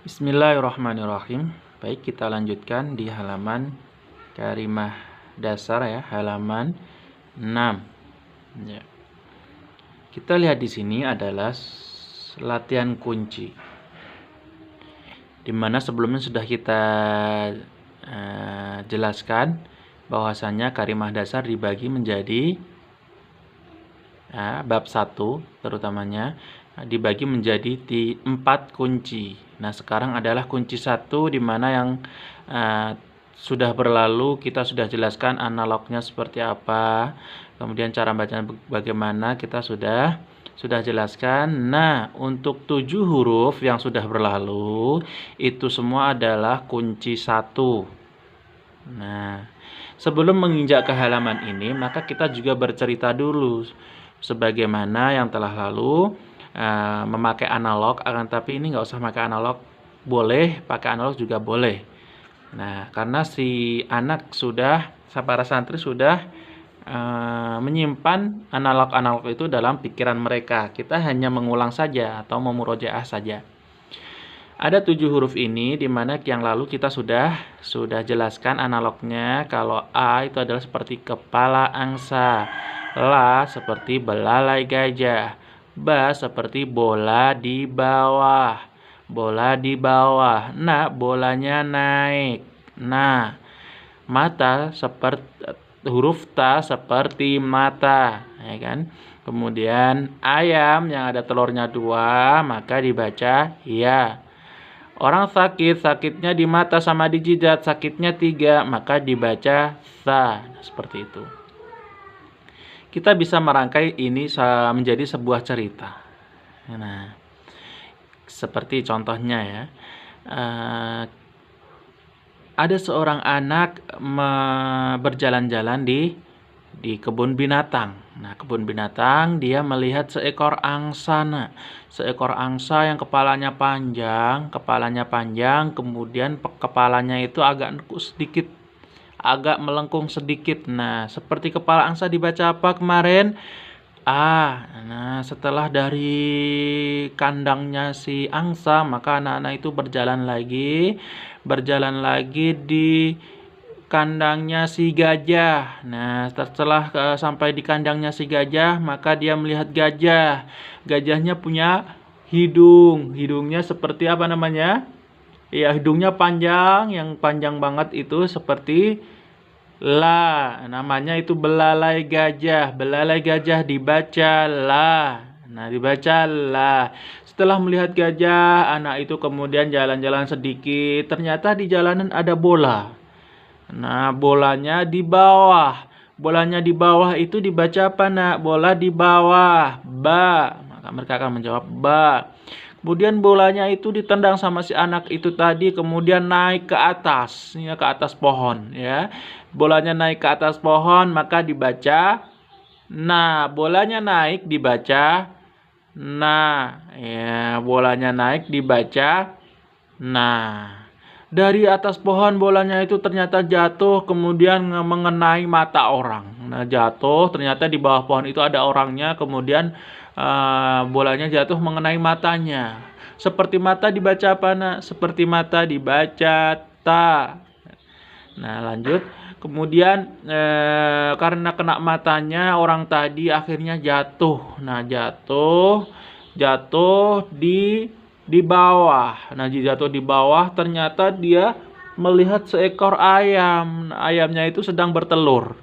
Bismillahirrahmanirrahim. Baik, kita lanjutkan di halaman karimah dasar ya, halaman 6. Ya. Kita lihat di sini adalah latihan kunci. Dimana sebelumnya sudah kita jelaskan bahwasannya karimah dasar dibagi menjadi bab 1 terutamanya dibagi menjadi 4 kunci. Nah, sekarang adalah kunci 1 di mana yang sudah berlalu kita sudah jelaskan analognya seperti apa. Kemudian cara bacanya bagaimana kita sudah jelaskan. Nah, untuk 7 huruf yang sudah berlalu itu semua adalah kunci 1. Nah, sebelum menginjak ke halaman ini, maka kita juga bercerita dulu sebagaimana yang telah lalu memakai analog, akan tapi ini nggak usah pakai analog, boleh pakai analog juga boleh. Nah, karena si anak sudah, para santri sudah menyimpan analog-analog itu dalam pikiran mereka. Kita hanya mengulang saja atau memurojaah saja. Ada 7 huruf ini, di mana yang lalu kita sudah jelaskan analognya. Kalau A itu adalah seperti kepala angsa, La seperti belalai gajah, Ba seperti bola di bawah, Nah, bolanya naik. Nah, mata seperti huruf Ta seperti mata, ya kan? Kemudian ayam yang ada telurnya 2 maka dibaca ya. Orang sakit, sakitnya di mata sama di jidat, sakitnya 3 maka dibaca sa. Seperti itu. Kita bisa merangkai ini menjadi sebuah cerita. Nah, seperti contohnya ya, ada seorang anak berjalan-jalan di kebun binatang. Nah, kebun binatang dia melihat seekor angsa. Nah, seekor angsa yang kepalanya panjang, kemudian kepalanya itu agak melengkung sedikit. Nah, seperti kepala angsa dibaca apa kemarin? A. Nah, setelah dari kandangnya si angsa, maka anak-anak itu berjalan lagi di kandangnya si gajah. Nah, setelah sampai di kandangnya si gajah, maka dia melihat gajah. Gajahnya punya hidung. Hidungnya seperti apa namanya? Ya, hidungnya panjang, yang panjang banget itu seperti la. Namanya itu belalai gajah. Belalai gajah dibaca la. Nah, dibaca la. Setelah melihat gajah, anak itu kemudian jalan-jalan sedikit. Ternyata di jalanan ada bola. Nah, bolanya di bawah. Bolanya di bawah itu dibaca apa, nak? Bola di bawah. Ba. Maka mereka akan menjawab ba. Kemudian bolanya itu ditendang sama si anak itu tadi, kemudian naik ke atas, ya, ke atas pohon, ya. Bolanya naik ke atas pohon, maka dibaca nah. Bolanya naik dibaca nah, ya. Bolanya naik dibaca nah. Dari atas pohon bolanya itu ternyata jatuh, kemudian mengenai mata orang. Nah, jatuh, ternyata di bawah pohon itu ada orangnya, kemudian bolanya jatuh mengenai matanya. Seperti mata dibaca apa, nak? Seperti mata dibaca ta. Nah, lanjut. Kemudian karena kena matanya orang tadi akhirnya jatuh. Nah, jatuh di bawah. Nah, jatuh di bawah, ternyata dia melihat seekor ayam. Ayamnya itu sedang bertelur.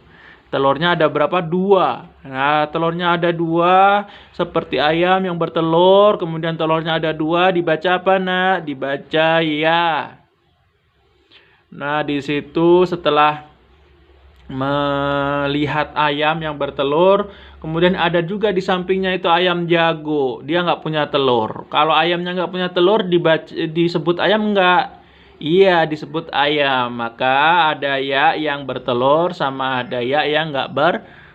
Telurnya ada berapa? 2. Nah, telurnya ada 2, seperti ayam yang bertelur. Kemudian telurnya ada 2, dibaca apa, nak? Dibaca ya. Nah, di situ setelah melihat ayam yang bertelur, kemudian ada juga di sampingnya itu ayam jago. Dia nggak punya telur. Kalau ayamnya nggak punya telur, disebut ayam nggak? Iya, disebut ayam. Maka ada ya yang bertelur sama ada ya yang nggak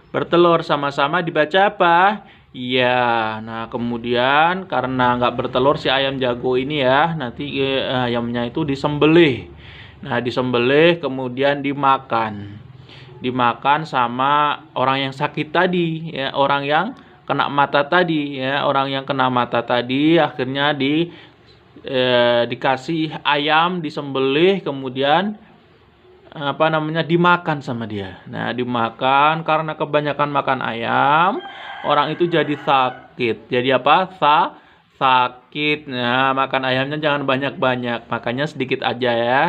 bertelur. Sama-sama dibaca apa? Iya. Nah, kemudian karena nggak bertelur si ayam jago ini ya, nanti ayamnya itu disembelih. Nah, disembelih kemudian dimakan. Dimakan sama orang yang sakit tadi, ya, orang yang kena mata tadi, ya, orang yang kena mata tadi akhirnya dikasih ayam, disembelih, kemudian dimakan sama dia. Nah, dimakan karena kebanyakan makan ayam, orang itu jadi sakit. Jadi apa? Sakit. Nah, makan ayamnya jangan banyak-banyak, makanya sedikit aja ya.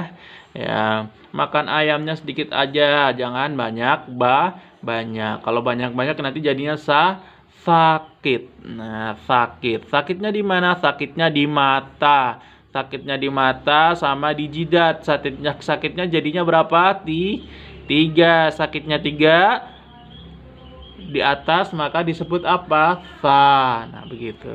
Ya, makan ayamnya sedikit aja, jangan banyak. Kalau banyak-banyak nanti jadinya sakit. Nah, sakit. Sakitnya di mana? Sakitnya di mata. Sakitnya di mata sama di jidat. Sakitnya jadinya berapa? Tiga. Sakitnya 3 di atas maka disebut apa? Fa. Nah, begitu.